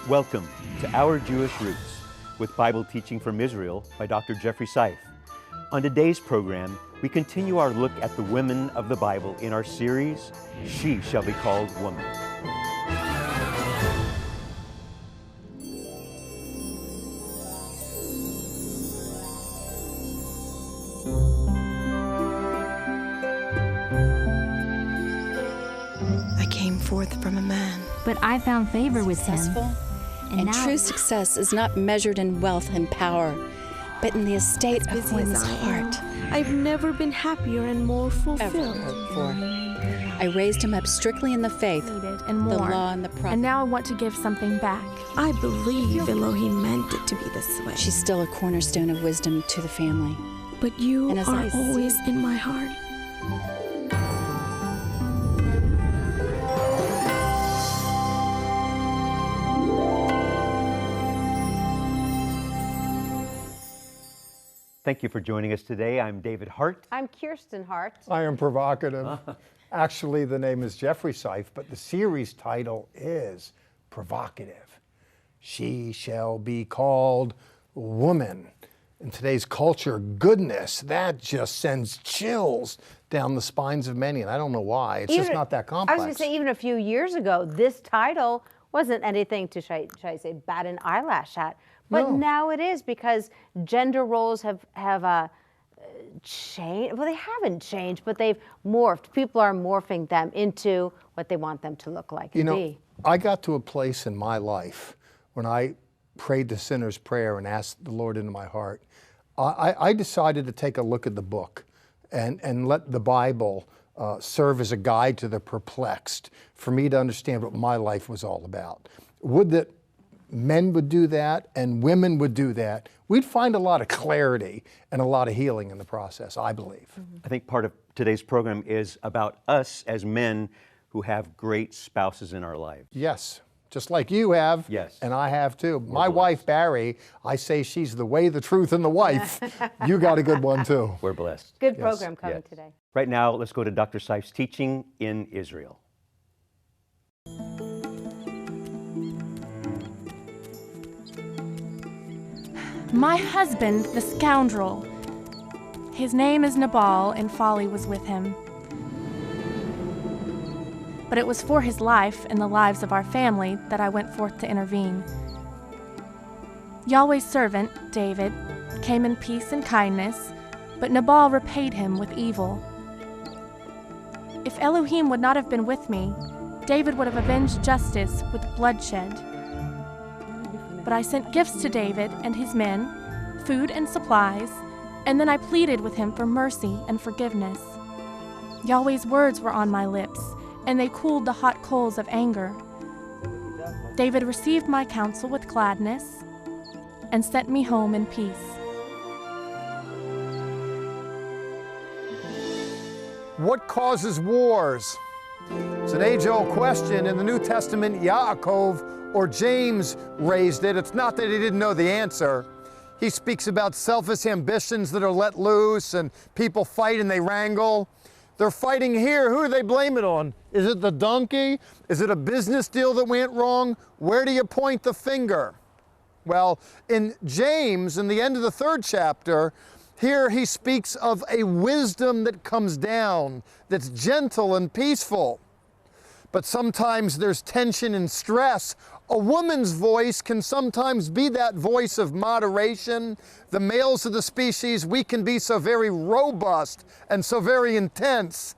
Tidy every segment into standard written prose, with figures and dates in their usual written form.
Welcome to Our Jewish Roots with Bible teaching from Israel by Dr. Jeffrey Seif. On today's program, we continue our look at the women of the Bible in our series, She Shall Be Called Woman. I came forth from a man. But I found favor with him. And now, true success is not measured in wealth and power, but in the estate of Busy as one's I am, heart. I've never been happier and more Ever fulfilled. hoped for. I raised him up strictly in the faith, needed and the more. law and the And prophets. now I want to give something back. I believe Elohim meant it to be this way. She's still a cornerstone of wisdom to the family. But you And as are I see- always in my heart. Thank you for joining us today. I'm David Hart. I'm Kirsten Hart. I am provocative. Actually, the name is Jeffrey Seif, but the series title is provocative. She shall be called woman. In today's culture, goodness, that just sends chills down the spines of many, and I don't know why. It's just not that complex. I was going to say, even a few years ago, this title wasn't anything to, should I say, bat an eyelash at. But No. now it is, because gender roles have changed. Well, they haven't changed, but they've morphed. People are morphing them into what they want them to look like and be. I got to a place in my life when I prayed the sinner's prayer and asked the Lord into my heart. I decided to take a look at the book and let the Bible serve as a guide to the perplexed for me to understand what my life was all about. Would that men would do that and women would do that, we'd find a lot of clarity and a lot of healing in the process, I believe. I think part of today's program is about us as men who have great spouses in our lives. Yes, just like you have. Yes. And I have too. My wife, Barry, I say she's the way, the truth, and the wife. You got a good one too. We're blessed. Good program coming Yes. today. Right now, let's go to Dr. Seif's teaching in Israel. My husband, the scoundrel. His name is Nabal, and folly was with him. But it was for his life and the lives of our family that I went forth to intervene. Yahweh's servant, David, came in peace and kindness, but Nabal repaid him with evil. If Elohim would not have been with me, David would have avenged justice with bloodshed. But I sent gifts to David and his men, food and supplies, and then I pleaded with him for mercy and forgiveness. Yahweh's words were on my lips, and they cooled the hot coals of anger. David received my counsel with gladness and sent me home in peace. What causes wars? It's an age-old question. In the New Testament, Yaakov or James raised it. It's not that he didn't know the answer. He speaks about selfish ambitions that are let loose and people fight and they wrangle. They're fighting here. Who do they blame it on? Is it the donkey? Is it a business deal that went wrong? Where do you point the finger? Well, in James, in the end of the 3rd chapter, here he speaks of a wisdom that comes down, that's gentle and peaceful. But sometimes there's tension and stress. A woman's voice can sometimes be that voice of moderation. The males of the species, we can be so very robust and so very intense.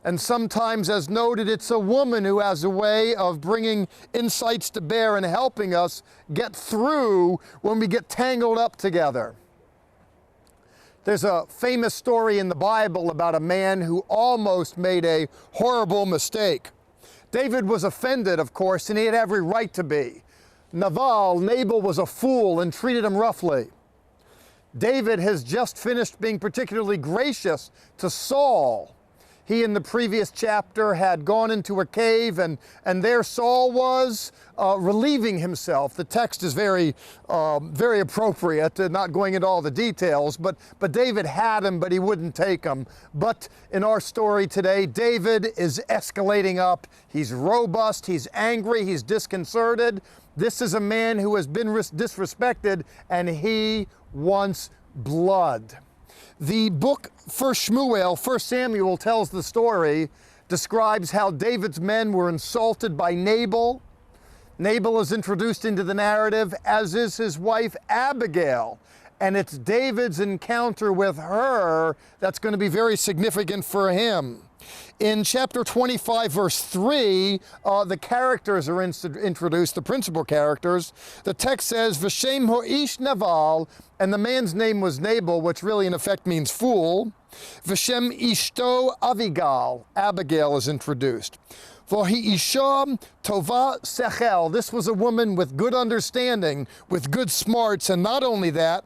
And sometimes, as noted, it's a woman who has a way of bringing insights to bear and helping us get through when we get tangled up together. There's a famous story in the Bible about a man who almost made a horrible mistake. David was offended, of course, and he had every right to be. Nabal was a fool and treated him roughly. David has just finished being particularly gracious to Saul. He, in the previous chapter, had gone into a cave, and there Saul was relieving himself. The text is very appropriate, not going into all the details, but David had him, but he wouldn't take him. But in our story today, David is escalating up. He's robust, he's angry, he's disconcerted. This is a man who has been disrespected, and he wants blood. The book 1 Samuel tells the story, describes how David's men were insulted by Nabal. Nabal is introduced into the narrative, as is his wife Abigail. And it's David's encounter with her that's going to be very significant for him. In chapter 25, verse 3, the characters are introduced, the principal characters. The text says, V'shem ho'ish Naval, and the man's name was Nabal, which really in effect means fool. V'shem ishto Abigail is introduced. V'hi isha tova sechel, this was a woman with good understanding, with good smarts, and not only that,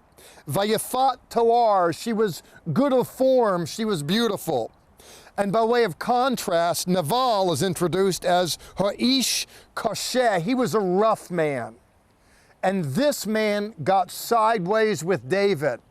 Vayafat toar, she was good of form, she was beautiful. And by way of contrast, Naval is introduced as Ha'ish Kasheh. He was a rough man. And this man got sideways with David.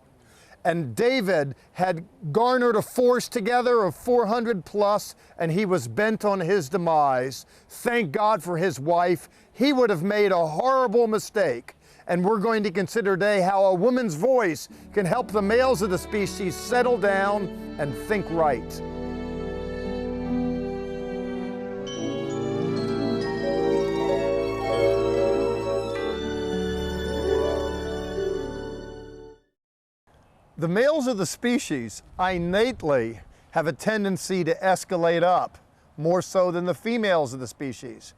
And David had garnered a force together of 400 plus, and he was bent on his demise. Thank God for his wife. He would have made a horrible mistake. And we're going to consider today how a woman's voice can help the males of the species settle down and think right. The males of the species innately have a tendency to escalate up, more so than the females of the species.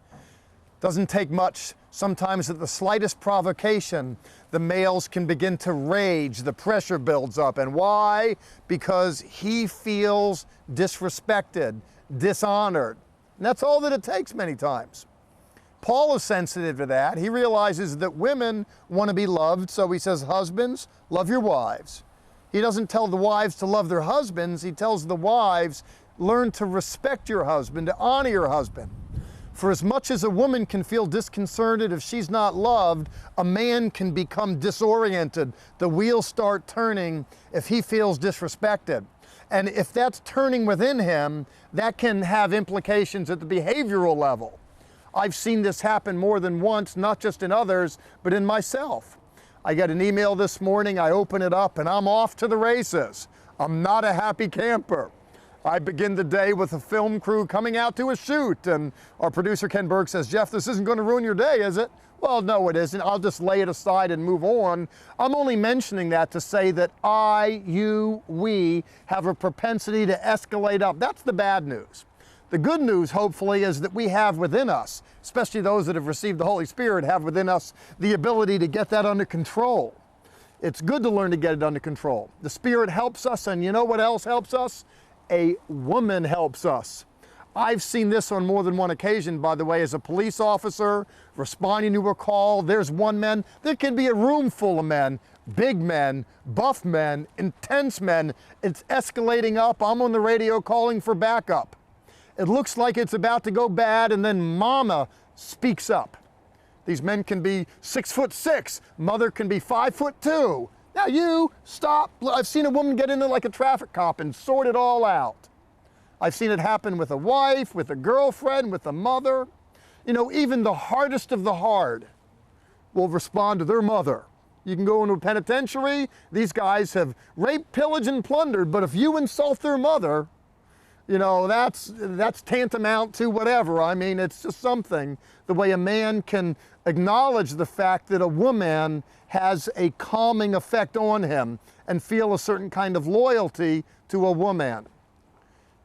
Doesn't take much. Sometimes at the slightest provocation, the males can begin to rage, the pressure builds up. And why? Because he feels disrespected, dishonored. And that's all that it takes many times. Paul is sensitive to that. He realizes that women want to be loved, so he says, husbands, love your wives. He doesn't tell the wives to love their husbands. He tells the wives, learn to respect your husband, to honor your husband. For as much as a woman can feel disconcerted if she's not loved, a man can become disoriented. The wheels start turning if he feels disrespected. And if that's turning within him, that can have implications at the behavioral level. I've seen this happen more than once, not just in others, but in myself. I got an email this morning, I open it up, and I'm off to the races. I'm not a happy camper. I begin the day with a film crew coming out to a shoot, and our producer Ken Berg says, Jeff, this isn't going to ruin your day, is it? Well, no, it isn't. I'll just lay it aside and move on. I'm only mentioning that to say that we have a propensity to escalate up. That's the bad news. The good news, hopefully, is that we have within us, especially those that have received the Holy Spirit, have within us the ability to get that under control. It's good to learn to get it under control. The Spirit helps us, and you know what else helps us? A woman helps us. I've seen this on more than one occasion, by the way, as a police officer, responding to a call. There's one man. There can be a room full of men, big men, buff men, intense men. It's escalating up. I'm on the radio calling for backup. It looks like it's about to go bad, and then mama speaks up. These men can be 6'6", mother can be 5'2". Now you stop. I've seen a woman get in there like a traffic cop and sort it all out. I've seen it happen with a wife, with a girlfriend, with a mother. You know, even the hardest of the hard will respond to their mother. You can go into a penitentiary. These guys have raped, pillaged, and plundered, but if you insult their mother, you know, that's tantamount to whatever. I mean, it's just something, the way a man can acknowledge the fact that a woman has a calming effect on him and feel a certain kind of loyalty to a woman.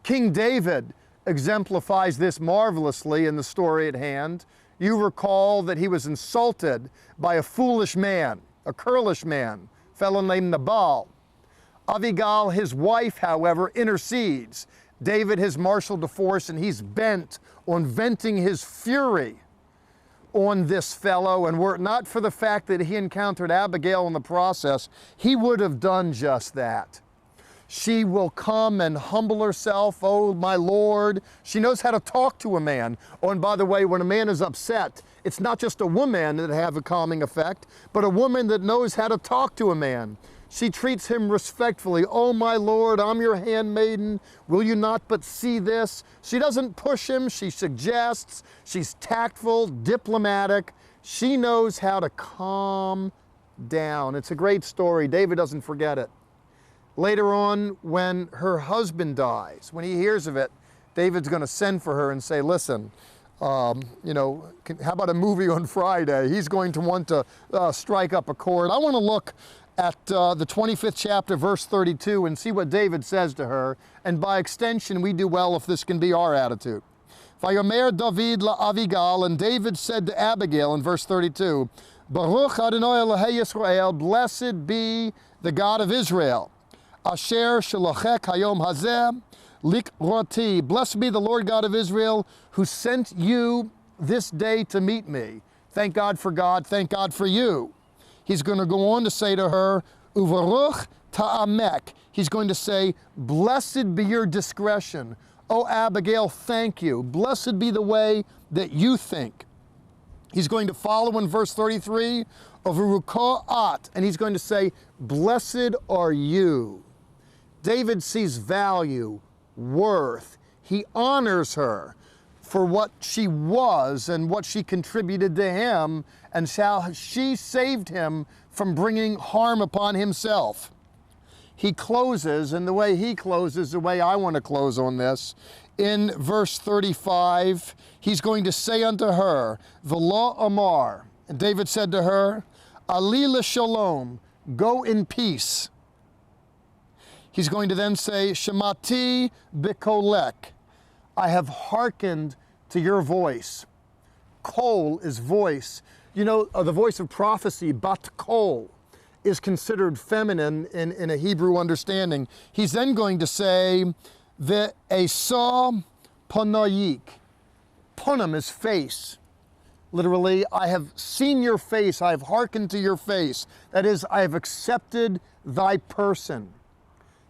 King David exemplifies this marvelously in the story at hand. You recall that he was insulted by a foolish man, a churlish man, a fellow named Nabal. Abigail, his wife, however, intercedes. David has marshaled a force, and he's bent on venting his fury on this fellow, and were it not for the fact that he encountered Abigail in the process, he would have done just that. She will come and humble herself, oh my Lord. She knows how to talk to a man. Oh, and by the way, when a man is upset, it's not just a woman that have a calming effect, but a woman that knows how to talk to a man. She treats him respectfully. Oh my Lord, I'm your handmaiden. Will you not but see this? She doesn't push him, she suggests. She's tactful, diplomatic. She knows how to calm down. It's a great story. David doesn't forget it. Later on, when her husband dies, when he hears of it, David's going to send for her and say, listen, how about a movie on Friday? He's going to want to strike up a chord. I want to look at the 25th chapter, verse 32, and see what David says to her. And by extension, we do well if this can be our attitude. Vayomer David la Abigail, and David said to Abigail in verse 32, Baruch Adonai Elohei Yisrael, blessed be the God of Israel. Asher shalachek hayom hazeh likroti. Blessed be the Lord God of Israel, who sent you this day to meet me. Thank God for God, thank God for you. He's going to go on to say to her, Uvaruch ta'amek. He's going to say, blessed be your discretion. Oh, Abigail, thank you. Blessed be the way that you think. He's going to follow in verse 33, Uvarukoat, and he's going to say, blessed are you. David sees value, worth. He honors her for what she was and what she contributed to him, and how she saved him from bringing harm upon himself. He closes, and the way he closes, the way I want to close on this, in verse 35, he's going to say unto her, V'lo amar, and David said to her, Ali l'shalom, go in peace. He's going to then say, Shemati b'kolek, I have hearkened to your voice. Kol is voice. You know, the voice of prophecy, bat kol, is considered feminine in a Hebrew understanding. He's then going to say, Ve'esa panayik. Punim is face. Literally, I have seen your face, I have hearkened to your face. That is, I have accepted thy person.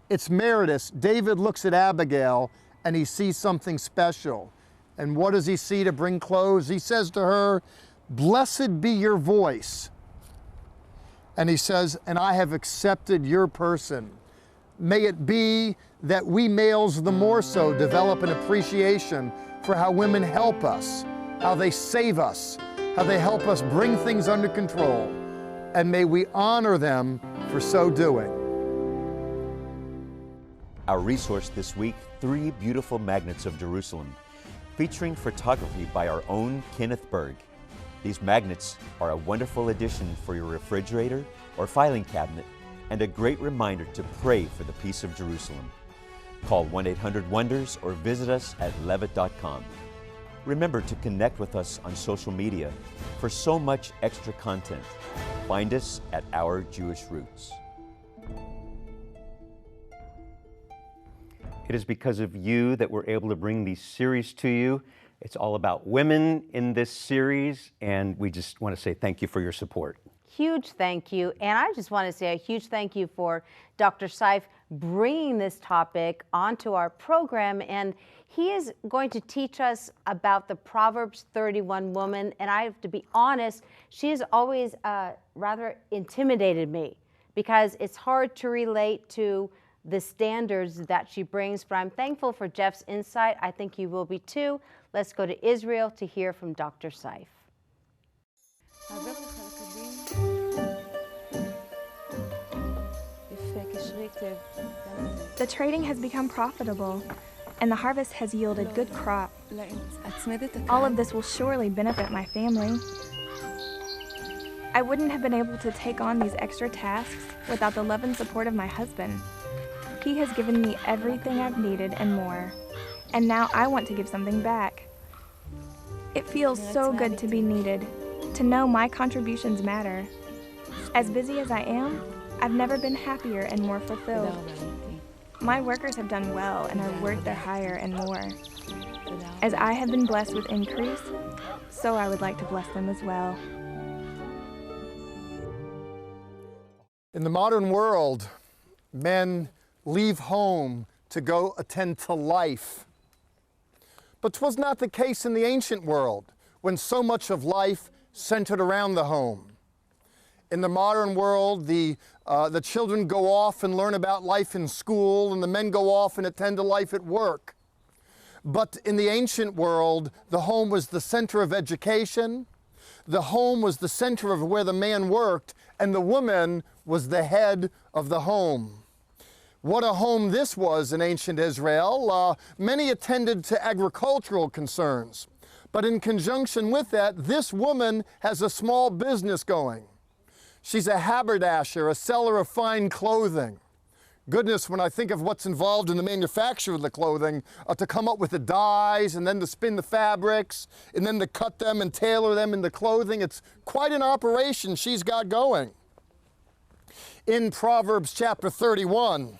It's meritus. David looks at Abigail and he sees something special. And what does he see to bring close? He says to her, blessed be your voice. And he says, and I have accepted your person. May it be that we males the more so develop an appreciation for how women help us, how they save us, how they help us bring things under control. And may we honor them for so doing. Our resource this week, 3 beautiful magnets of Jerusalem, featuring photography by our own Kenneth Berg. These magnets are a wonderful addition for your refrigerator or filing cabinet, and a great reminder to pray for the peace of Jerusalem. Call 1-800-WONDERS or visit us at levitt.com. Remember to connect with us on social media for so much extra content. Find us at Our Jewish Roots. It is because of you that we're able to bring these series to you. It's all about women in this series, and we just want to say thank you for your support. Huge thank you. And I just want to say a huge thank you for Dr. Seif bringing this topic onto our program. And he is going to teach us about the Proverbs 31 woman. And I have to be honest, she has always rather intimidated me because it's hard to relate to the standards that she brings, but I'm thankful for Jeff's insight. I think you will be too. Let's go to Israel to hear from Dr. Seif. The trading has become profitable, and the harvest has yielded good crop. All of this will surely benefit my family. I wouldn't have been able to take on these extra tasks without the love and support of my husband. He has given me everything I've needed and more, and now I want to give something back. It feels so good to be needed, to know my contributions matter. As busy as I am, I've never been happier and more fulfilled. My workers have done well and are worth their hire and more. As I have been blessed with increase, so I would like to bless them as well. In the modern world, men leave home to go attend to life. But 'twas not the case in the ancient world, when so much of life centered around the home. In the modern world, the children go off and learn about life in school, and the men go off and attend to life at work. But in the ancient world, the home was the center of education. The home was the center of where the man worked, and the woman was the head of the home. What a home this was in ancient Israel. Many attended to agricultural concerns. But in conjunction with that, this woman has a small business going. She's a haberdasher, a seller of fine clothing. Goodness, when I think of what's involved in the manufacture of the clothing, to come up with the dyes and then to spin the fabrics and then to cut them and tailor them into clothing, it's quite an operation she's got going. In Proverbs chapter 31,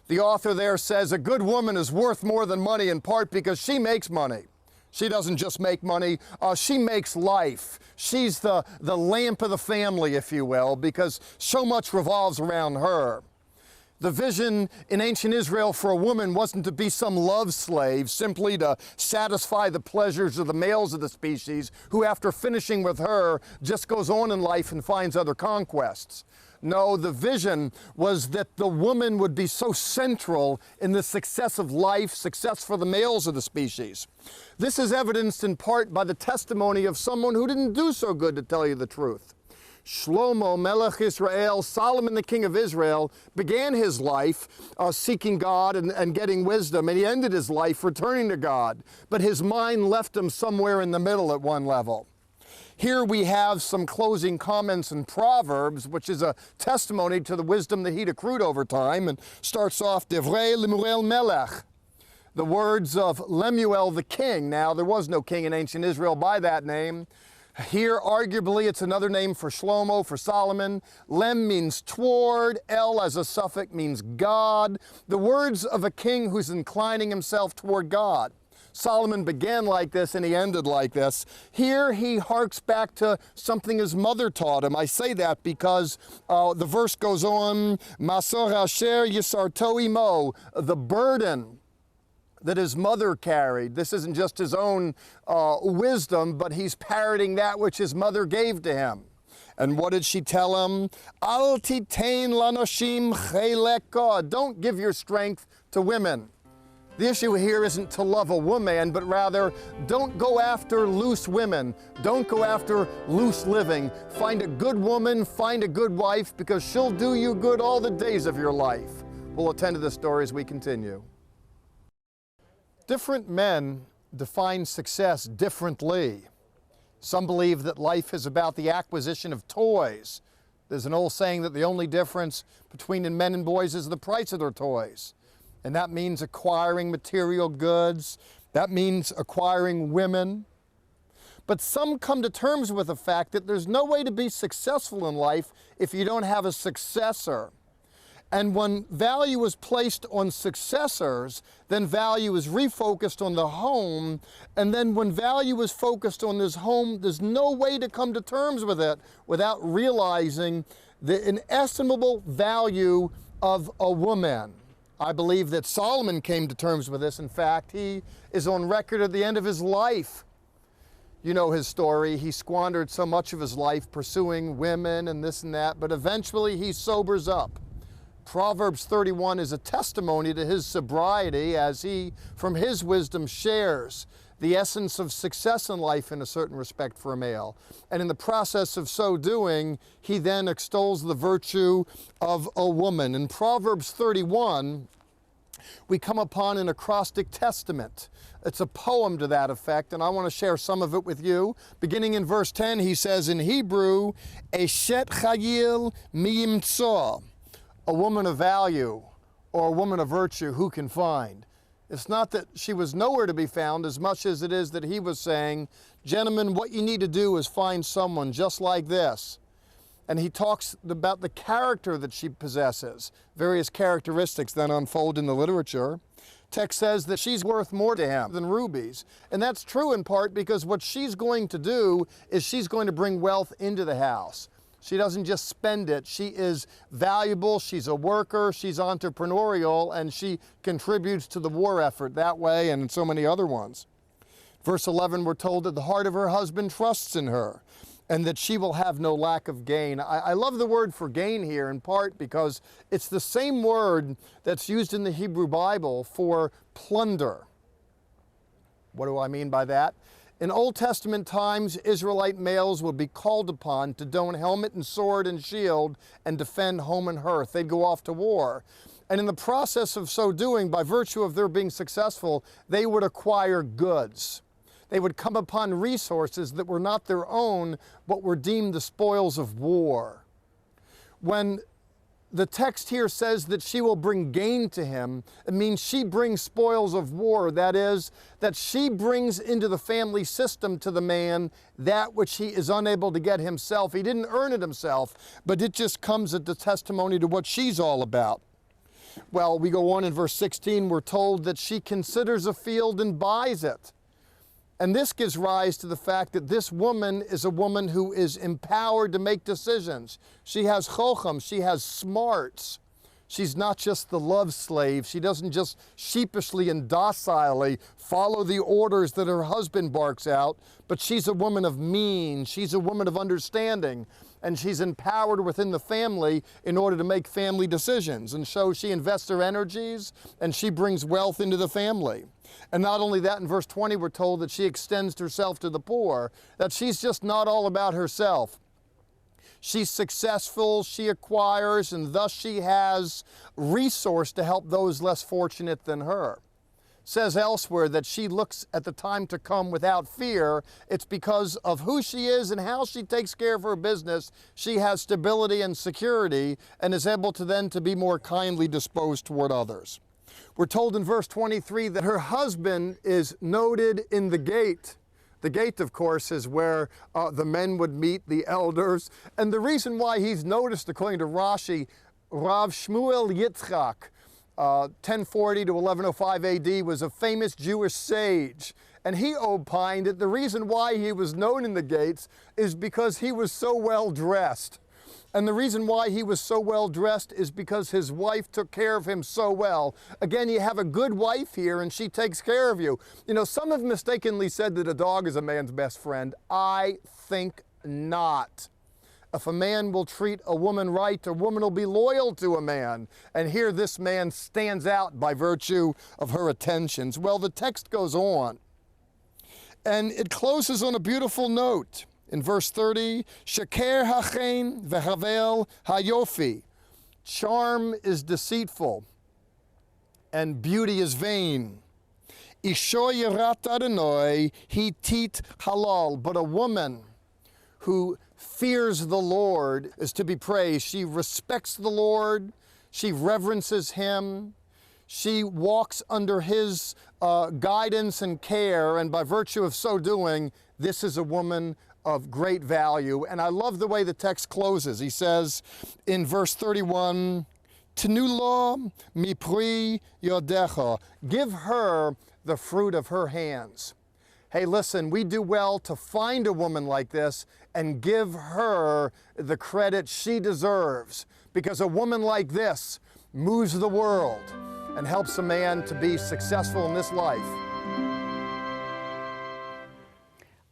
the author there says, a good woman is worth more than money, in part because she makes money. She doesn't just make money, she makes life. She's the lamp of the family, if you will, because so much revolves around her. The vision in ancient Israel for a woman wasn't to be some love slave, simply to satisfy the pleasures of the males of the species, who after finishing with her just goes on in life and finds other conquests. No, the vision was that the woman would be so central in the success of life, success for the males of the species. This is evidenced in part by the testimony of someone who didn't do so good, to tell you the truth. Shlomo, Melech Israel, Solomon, the king of Israel, began his life seeking God and getting wisdom, and he ended his life returning to God. But his mind left him somewhere in the middle at one level. Here we have some closing comments in Proverbs, which is a testimony to the wisdom that he'd accrued over time, and starts off, Devrei Lemuel Melech, the words of Lemuel the king. Now, there was no king in ancient Israel by that name. Here, arguably, it's another name for Shlomo, for Solomon. Lem means toward. El, as a suffix, means God. The words of a king who's inclining himself toward God. Solomon began like this and he ended like this. Here he harks back to something his mother taught him. I say that because the verse goes on, Masor asher yisarto imo, the burden that his mother carried. This isn't just his own wisdom, but he's parroting that which his mother gave to him. And what did she tell him? Al titain lanoshim chelek. Don't give your strength to women. The issue here isn't to love a woman, but rather, don't go after loose women. Don't go after loose living. Find a good woman, find a good wife, because she'll do you good all the days of your life. We'll attend to this story as we continue. Different men define success differently. Some believe that life is about the acquisition of toys. There's an old saying that the only difference between men and boys is the price of their toys. And that means acquiring material goods. That means acquiring women. But some come to terms with the fact that there's no way to be successful in life if you don't have a successor. And when value is placed on successors, then value is refocused on the home. And then when value is focused on this home, there's no way to come to terms with it without realizing the inestimable value of a woman. I believe that Solomon came to terms with this. In fact, he is on record at the end of his life. You know his story. He squandered so much of his life pursuing women and this and that, but eventually he sobers up. Proverbs 31 is a testimony to his sobriety as he, from his wisdom, shares the essence of success in life in a certain respect for a male. And in the process of so doing, he then extols the virtue of a woman. In Proverbs 31, we come upon an acrostic testament. It's a poem to that effect, and I want to share some of it with you. Beginning in verse 10, he says in Hebrew, Eshet chayil miyimtso, a woman of value or a woman of virtue, who can find? It's not that she was nowhere to be found as much as it is that he was saying, gentlemen, what you need to do is find someone just like this. And he talks about the character that she possesses, various characteristics then unfold in the literature. Text says that she's worth more to him than rubies. And that's true in part because what she's going to do is she's going to bring wealth into the house. She doesn't just spend it. She is valuable, she's a worker, she's entrepreneurial, and she contributes to the war effort that way and in so many other ones. Verse 11, we're told that the heart of her husband trusts in her, and that she will have no lack of gain. I love the word for gain here in part because it's the same word that's used in the Hebrew Bible for plunder. What do I mean by that? In Old Testament times, Israelite males would be called upon to don helmet and sword and shield and defend home and hearth. They'd go off to war. And in the process of so doing, by virtue of their being successful, they would acquire goods. They would come upon resources that were not their own, but were deemed the spoils of war. When the text here says that she will bring gain to him, it means she brings spoils of war. That is, that she brings into the family system to the man that which he is unable to get himself. He didn't earn it himself, but it just comes as the testimony to what she's all about. Well, we go on in verse 16, we're told that she considers a field and buys it. And this gives rise to the fact that this woman is a woman who is empowered to make decisions. She has chocham, she has smarts. She's not just the love slave. She doesn't just sheepishly and docilely follow the orders that her husband barks out, but she's a woman of means. She's a woman of understanding, and she's empowered within the family in order to make family decisions. And so she invests her energies, and she brings wealth into the family. And not only that, in verse 20, we're told that she extends herself to the poor, that she's just not all about herself. She's successful, she acquires, and thus she has resource to help those less fortunate than her. It says elsewhere that she looks at the time to come without fear. It's because of who she is and how she takes care of her business. She has stability and security and is able to then to be more kindly disposed toward others. We're told in verse 23 that her husband is noted in the gate. The gate, of course, is where the men would meet, the elders. And the reason why he's noticed, according to Rashi, Rav Shmuel Yitzchak, 1040 to 1105 AD, was a famous Jewish sage. And he opined that the reason why he was known in the gates is because he was so well dressed. And the reason why he was so well dressed is because his wife took care of him so well. Again, you have a good wife here and she takes care of you. You know, some have mistakenly said that a dog is a man's best friend. I think not. If a man will treat a woman right, a woman will be loyal to a man. And here this man stands out by virtue of her attentions. Well, the text goes on. And it closes on a beautiful note. In verse 30, Sheker hachen vehavel hayofi. Charm is deceitful, and beauty is vain. Isho yirat Adonai hitit halal. But a woman who fears the Lord is to be praised. She respects the Lord. She reverences him. She walks under his guidance and care, and by virtue of so doing, this is a woman of great value. And I love the way the text closes. He says in verse 31, Tnu mipri yodecha. Give her the fruit of her hands. Hey, listen, we do well to find a woman like this and give her the credit she deserves, because a woman like this moves the world and helps a man to be successful in this life.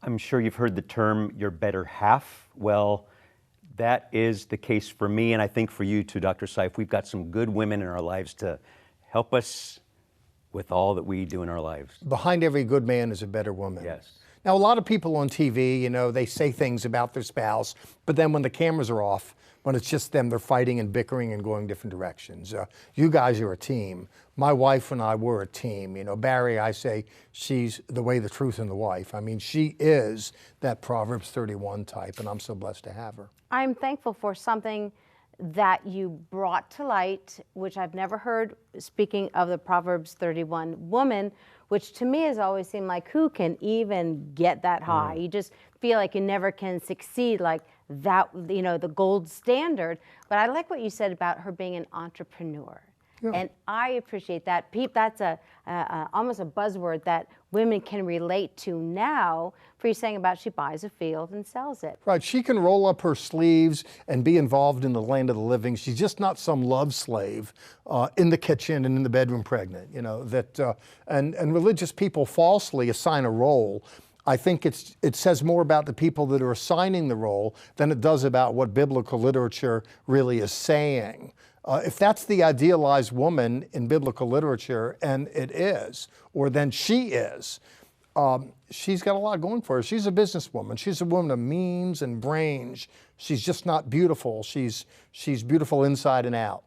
I'm sure you've heard the term, your better half. Well, that is the case for me, and I think for you too, Dr. Seif. We've got some good women in our lives to help us with all that we do in our lives. Behind every good man is a better woman. Yes. Now, a lot of people on TV, you know, they say things about their spouse, but then when the cameras are off, when it's just them, they're fighting and bickering and going different directions. You guys are a team. My wife and I were a team. You know, Barry, I say she's the way, the truth, and the wife. I mean, she is that Proverbs 31 type, and I'm so blessed to have her. I'm thankful for something that you brought to light, which I've never heard, speaking of the Proverbs 31 woman, which to me has always seemed like, who can even get that high? You just feel like you never can succeed like that, you know, the gold standard. But I like what you said about her being an entrepreneur. Yeah. And I appreciate that. That's almost a buzzword that women can relate to now. For you saying about she buys a field and sells it. Right, she can roll up her sleeves and be involved in the land of the living. She's just not some love slave in the kitchen and in the bedroom pregnant, you know, and religious people falsely assign a role. I think it says more about the people that are assigning the role than it does about what biblical literature really is saying. If that's the idealized woman in biblical literature, and it is, or then she is, she's got a lot going for her. She's a businesswoman. She's a woman of means and brains. She's just not beautiful. She's beautiful inside and out.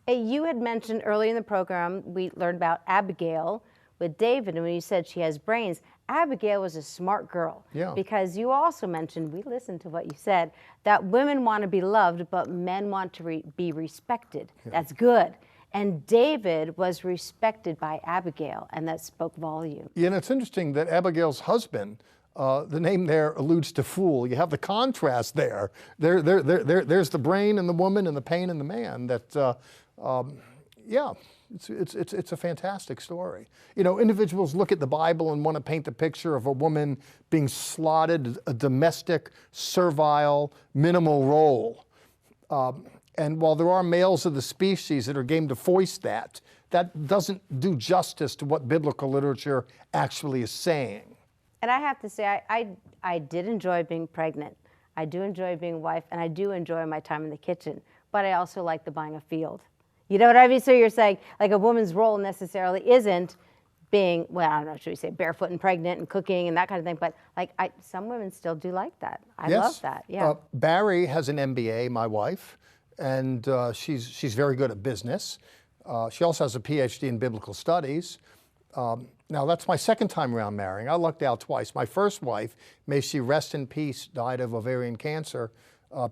You had mentioned early in the program, we learned about Abigail with David, and when you said she has brains, Abigail was a smart girl. Yeah. Because you also mentioned, we listened to what you said, that women want to be loved, but men want to be respected. Yeah. That's good. And David was respected by Abigail, and that spoke volume. Yeah, and it's interesting that Abigail's husband, the name there alludes to fool. You have the contrast there. There's the brain in the woman and the pain in the man. Yeah, it's a fantastic story. You know, individuals look at the Bible and want to paint the picture of a woman being slotted, a domestic, servile, minimal role. And while there are males of the species that are game to foist that doesn't do justice to what biblical literature actually is saying. And I have to say, I did enjoy being pregnant. I do enjoy being a wife, and I do enjoy my time in the kitchen. But I also like the buying a field. You know what I mean? So you're saying, like, a woman's role necessarily isn't being, well, I don't know, should we say barefoot and pregnant and cooking and that kind of thing, but like some women still do like that. I love that, yeah. Barry has an MBA, my wife, and she's very good at business. She also has a PhD in biblical studies. Now, that's my second time around marrying. I lucked out twice. My first wife, may she rest in peace, died of ovarian cancer.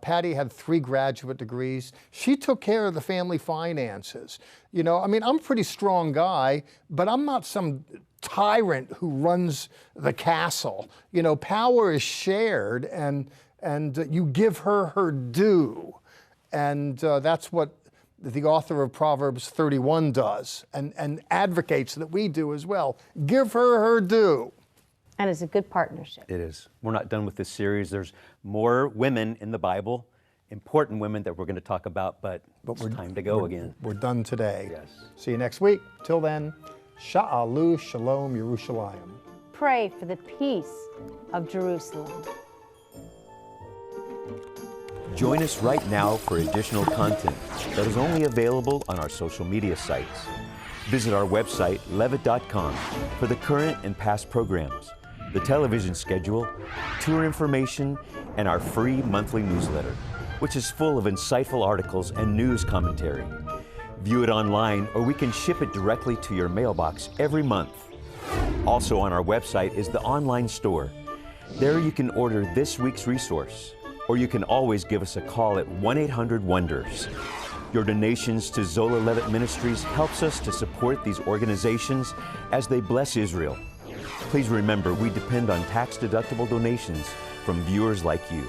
Patty had 3 graduate degrees. She took care of the family finances. You know, I mean, I'm a pretty strong guy, but I'm not some tyrant who runs the castle. You know, power is shared, and you give her her due. And that's what the author of Proverbs 31 does, and advocates that we do as well. Give her her due. And it's a good partnership. It is. We're not done with this series. There's more women in the Bible, important women that we're going to talk about, but it's time to go again. We're done today. Yes. See you next week. Till then, Sha'alu Shalom Yerushalayim. Pray for the peace of Jerusalem. Join us right now for additional content that is only available on our social media sites. Visit our website, levitt.com, for the current and past programs, the television schedule, tour information, and our free monthly newsletter, which is full of insightful articles and news commentary. View it online, or we can ship it directly to your mailbox every month. Also on our website is the online store. There you can order this week's resource, or you can always give us a call at 1-800-WONDERS. Your donations to Zola Levitt Ministries helps us to support these organizations as they bless Israel. Please remember, we depend on tax-deductible donations from viewers like you.